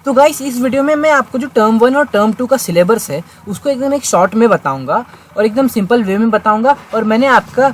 तो गाइस इस वीडियो में मैं आपको जो टर्म 1 और टर्म 2 का सिलेबस है उसको एकदम एक शॉर्ट में बताऊंगा और एकदम सिंपल वे में बताऊंगा। और मैंने आपका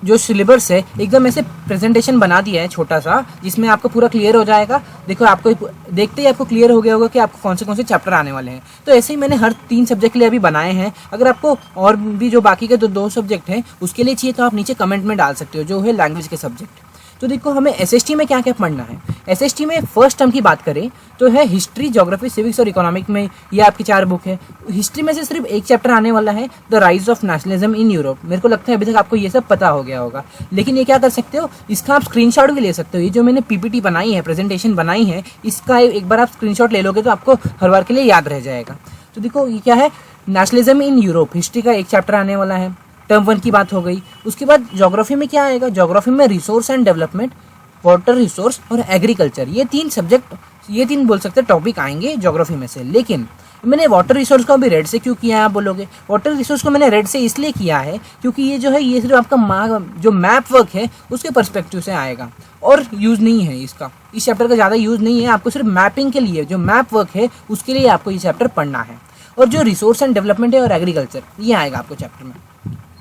जो सिलेबस है एकदम ऐसे प्रेजेंटेशन बना दिया है छोटा सा, जिसमें आपको पूरा क्लियर हो जाएगा। देखो आपको देखते ही आपको क्लियर हो गया होगा कि आपको कौन से चैप्टर आने वाले हैं। तो ऐसे ही मैंने हर 3 सब्जेक्ट के लिए अभी बनाए हैं। अगर आपको और भी जो बाकी के दो सब्जेक्ट हैं उसके लिए चाहिए तो आप नीचे कमेंट में डाल सकते हो, जो है लैंग्वेज के सब्जेक्ट। तो देखो हमें एसएसटी में क्या क्या पढ़ना है। एसएसटी में फर्स्ट टर्म की बात करें तो है हिस्ट्री, ज्योग्राफी, सिविक्स और इकोनॉमिक में ये आपकी 4 बुक है। हिस्ट्री में से सिर्फ एक चैप्टर आने वाला है, the rise of nationalism in Europe. मेरे को लगता है अभी तक आपको ये सब पता हो गया होगा, लेकिन ये क्या कर सकते हो, इसका आप स्क्रीनशॉट भी ले सकते हो। ये जो मैंने पीपीटी बनाई है, प्रेजेंटेशन बनाई है, इसका एक बार आप स्क्रीनशॉट ले लोगे तो आपको हर बार के लिए याद रह जाएगा। तो देखो ये क्या है, नेशनलिज्म इन यूरोप, हिस्ट्री का एक चैप्टर आने वाला है। टर्म 1 की बात हो गई। उसके बाद ज्योग्राफी में क्या आएगा, ज्योग्राफी में resource and development, water resource और एग्रीकल्चर, ये 3 सब्जेक्ट, ये 3 बोल सकते टॉपिक आएंगे ज्योग्राफी में से। लेकिन मैंने वाटर रिसोर्स को भी रेड से क्यों किया है आप बोलोगे। वाटर रिसोर्स को मैंने रेड से इसलिए किया है क्योंकि ये जो है ये सिर्फ आपका जो मैप वर्क है उसके पर्सपेक्टिव से आएगा और यूज़ नहीं है इसका, इस चैप्टर का ज़्यादा यूज़ नहीं है। आपको सिर्फ मैपिंग के लिए जो मैप वर्क है उसके लिए आपको ये चैप्टर पढ़ना है। और जो रिसोर्स एंड डेवलपमेंट है और एग्रीकल्चर ये आएगा आपको चैप्टर में।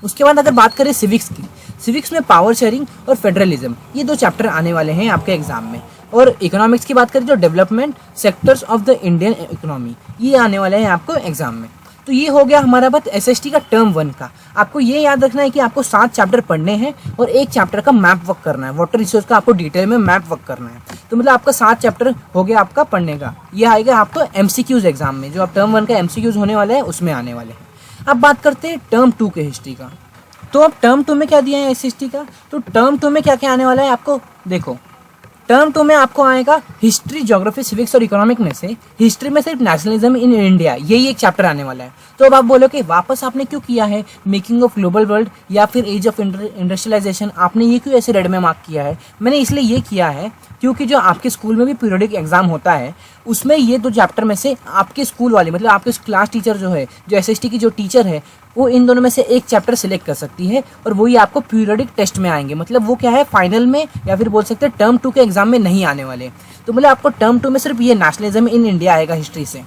उसके बाद अगर बात करें सिविक्स की, सिविक्स में पावर शेयरिंग और फेडरलिज्म, ये 2 चैप्टर आने वाले हैं आपके एग्जाम में। और इकोनॉमिक्स की बात करें तो development sectors of the Indian economy, ये आने वाले हैं आपको एग्जाम में। तो ये हो गया हमारा बात एसएसटी का टर्म 1 का। आपको ये याद रखना है कि आपको 7 चैप्टर पढ़ने हैं और एक चैप्टर का मैप वर्क करना है। वाटर रिसोर्स का आपको डिटेल में मैप वर्क करना है। तो मतलब आपका 7 चैप्टर हो गया आपका पढ़ने का। ये आएगा आपको एमसीक्यूज एग्जाम में, जो आप टर्म 1 का एमसीक्यूज होने वाले हैं उसमें आने वाले हैं। अब बात करते हैं टर्म 2 के हिस्ट्री का। तो अब टर्म 2 में क्या दिया है एसएसटी का, तो टर्म 2 में क्या क्या आने वाला है आपको देखो। टर्म 2 में आपको आएगा हिस्ट्री, ज्योग्राफी, सिविक्स और इकोनॉमिक में से हिस्ट्री में सिर्फ नेशनलिज्म इन इंडिया, यही एक चैप्टर आने वाला है। तो अब आप बोलोगे वापस आपने क्यों किया है मेकिंग ऑफ ग्लोबल वर्ल्ड या फिर एज ऑफ इंडस्ट्रियलाइजेशन, आपने ये क्यों ऐसे रेड में मार्क किया है। मैंने इसलिए ये किया है क्योंकि जो आपके स्कूल में भी पीरियडिक एग्जाम होता है उसमें ये 2 चैप्टर में से आपके स्कूल वाले, मतलब आपके क्लास टीचर जो है, जो एसएसटी की जो टीचर है, वो इन दोनों में से एक चैप्टर सिलेक्ट कर सकती है और वही आपको पीरियडिक टेस्ट में आएंगे। मतलब वो क्या है, फाइनल में या फिर बोल सकते हैं टर्म 2 के एग्जाम में नहीं आने वाले। तो मतलब आपको टर्म 2 में सिर्फ ये नेशनलिज्म इन इंडिया आएगा हिस्ट्री से।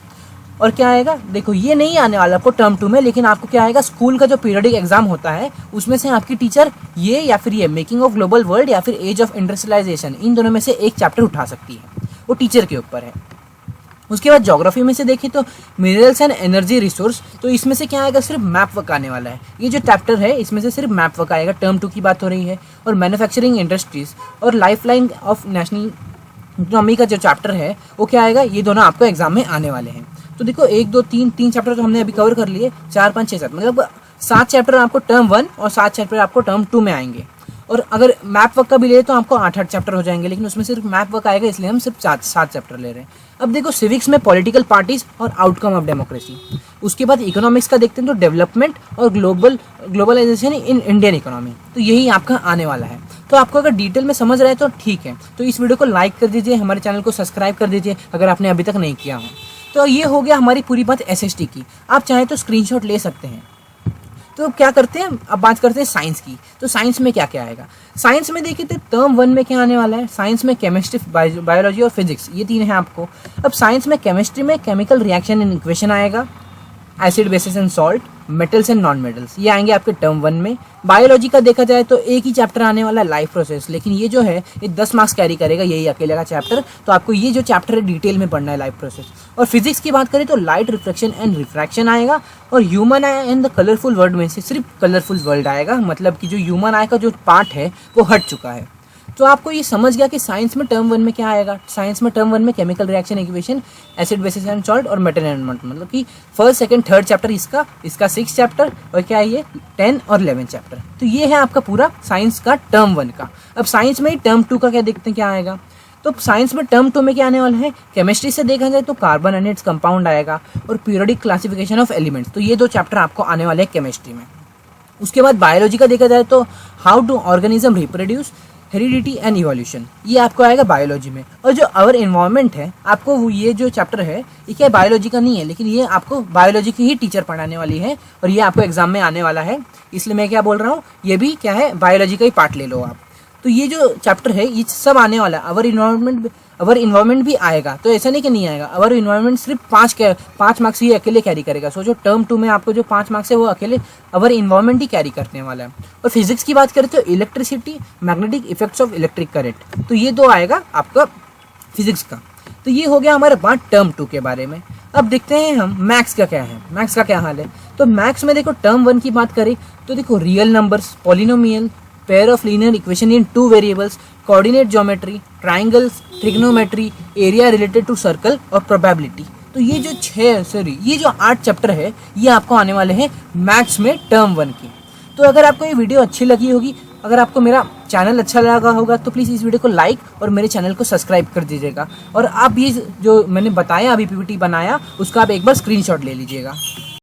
और क्या आएगा देखो, ये नहीं आने वाला आपको टर्म 2 में, लेकिन आपको क्या आएगा, स्कूल का जो पीरियडिक एग्जाम होता है उसमें से आपकी टीचर ये या फिर ये मेकिंग ऑफ ग्लोबल वर्ल्ड या फिर एज ऑफ इंडस्ट्रियलाइजेशन, इन दोनों में से एक चैप्टर उठा सकती है, वो टीचर के ऊपर है। उसके बाद ज्योग्राफी में से देखें तो मिनरल्स एंड एनर्जी रिसोर्स, तो इसमें से क्या आएगा, सिर्फ मैप वर्क आने वाला है। ये जो चैप्टर है इसमें से सिर्फ मैप वर्क आएगा, टर्म 2 की बात हो रही है। और मैन्युफैक्चरिंग इंडस्ट्रीज और लाइफलाइन ऑफ नेशनल इकोनॉमी का जो चैप्टर है वो क्या आएगा, ये दोनों आपको एग्जाम में आने वाले हैं। तो देखो 1 2 3 चैप्टर तो हमने अभी कवर कर लिए, 4 5 6 7, मतलब 7 चैप्टर आपको टर्म 1 और 7 चैप्टर आपको टर्म 2 में आएंगे। और अगर मैप वर्क का भी ले तो आपको 8 चैप्टर हो जाएंगे, लेकिन उसमें सिर्फ मैप वर्क आएगा इसलिए हम सिर्फ 7 चैप्टर ले रहे हैं। अब देखो सिविक्स में पॉलिटिकल पार्टीज और आउटकम ऑफ डेमोक्रेसी। उसके बाद इकोनॉमिक्स का देखते हैं तो डेवलपमेंट और ग्लोबलाइजेशन इन इंडियन इकोनॉमी, तो यही आपका आने वाला है। तो आपको अगर डिटेल में समझ रहा है तो ठीक है, तो इस वीडियो को लाइक कर दीजिए, हमारे चैनल को सब्सक्राइब कर दीजिए अगर आपने अभी तक नहीं किया हो। तो ये हो गया हमारी पूरी बात एसएसटी की। आप चाहें तो स्क्रीनशॉट ले सकते हैं। तो क्या करते हैं, अब बात करते हैं साइंस की। तो साइंस में क्या क्या आएगा, साइंस में देखिए तो टर्म 1 में क्या आने वाला है, साइंस में केमिस्ट्री, बायोलॉजी और फिजिक्स, ये 3 है आपको। अब साइंस में केमिस्ट्री में केमिकल रिएक्शन एंड इक्वेशन आएगा, acid basis and salt, metals and non metals, ये आएंगे आपके टर्म 1 में। बायोलॉजी का देखा जाए तो एक ही चैप्टर आने वाला है, लाइफ प्रोसेस, लेकिन ये जो है ये 10 मार्क्स कैरी करेगा, यही अकेले का चैप्टर। तो आपको ये जो चैप्टर है डिटेल में पढ़ना है, लाइफ प्रोसेस। और फिजिक्स की बात करें तो लाइट रिफ्लेक्शन एंड रिफ्रैक्शन आएगा। और human and the colourful world में से सिर्फ कलरफुल वर्ल्ड आएगा, मतलब कि जो ह्यूमन आई का जो पार्ट है वो हट चुका है। तो आपको ये समझ गया कि साइंस में टर्म 1 में क्या आएगा। साइंस में टर्म 1 में chemical reaction equation, acid basis and salt और मेटल एंड मतलब कि फर्स्ट सेकंड थर्ड चैप्टर इसका 6 चैप्टर, और क्या है ये 10 और 11 चैप्टर। तो ये है आपका पूरा साइंस का टर्म 1 का। अब साइंस में ही टर्म 2 का क्या देखते हैं क्या आएगा। तो साइंस में टर्म 2 में क्या आने वाला है, केमिस्ट्री से देखा जाए तो कार्बन एंड इट्स कंपाउंड आएगा और पीरियोडिक क्लासिफिकेशन ऑफ एलिमेंट्स, तो ये 2 चैप्टर आपको आने वाले हैं केमिस्ट्री में। उसके बाद बायोलॉजी का देखा जाए तो how to organism reproduce, heredity and evolution, ये आपको आएगा बायोलॉजी में। और जो आवर एनवायरनमेंट है, आपको ये जो चैप्टर है ये क्या बायोलॉजी का नहीं है, लेकिन ये आपको बायोलॉजी की ही टीचर पढ़ाने वाली है और ये आपको एग्जाम में आने वाला है, इसलिए मैं क्या बोल रहा हूँ, ये भी क्या है बायोलॉजी का ही पार्ट ले लो आप। तो ये जो चैप्टर है ये सब आने वाला है। आवर इन्वायरमेंट, अवर इन्वायरमेंट भी आएगा, तो ऐसा नहीं कि नहीं आएगा। अवर इन्वायरमेंट सिर्फ 5 मार्क्स ही अकेले कैरी करेगा। सोचो टर्म 2 में आपको जो 5 मार्क्स है वो अकेले अवर इन्वायरमेंट ही कैरी करने वाला है। और फिजिक्स की बात करें तो electricity, magnetic effects of electric current, तो ये 2 आएगा आपका फिजिक्स का। तो ये हो गया हमारे बात टर्म 2 के बारे में। अब देखते हैं हम मैथ्स का क्या है, मैथ्स का क्या हाल है। तो मैथ्स में देखो टर्म 1 की बात करें तो देखो real numbers, polynomial, pair of linear equation in 2 variables, coordinate geometry, triangles, trigonometry, area related to circle और प्रोबेबिलिटी। तो ये जो 8 चैप्टर है ये आपको आने वाले हैं मैथ्स में टर्म 1 की। तो अगर आपको ये वीडियो अच्छी लगी होगी, अगर आपको मेरा चैनल अच्छा लगा होगा तो प्लीज़ इस वीडियो को लाइक और मेरे चैनल को सब्सक्राइब कर दीजिएगा। और आप ये जो मैंने बताया अभी पीपीटी बनाया उसका आप एक बार स्क्रीनशॉट ले लीजिएगा।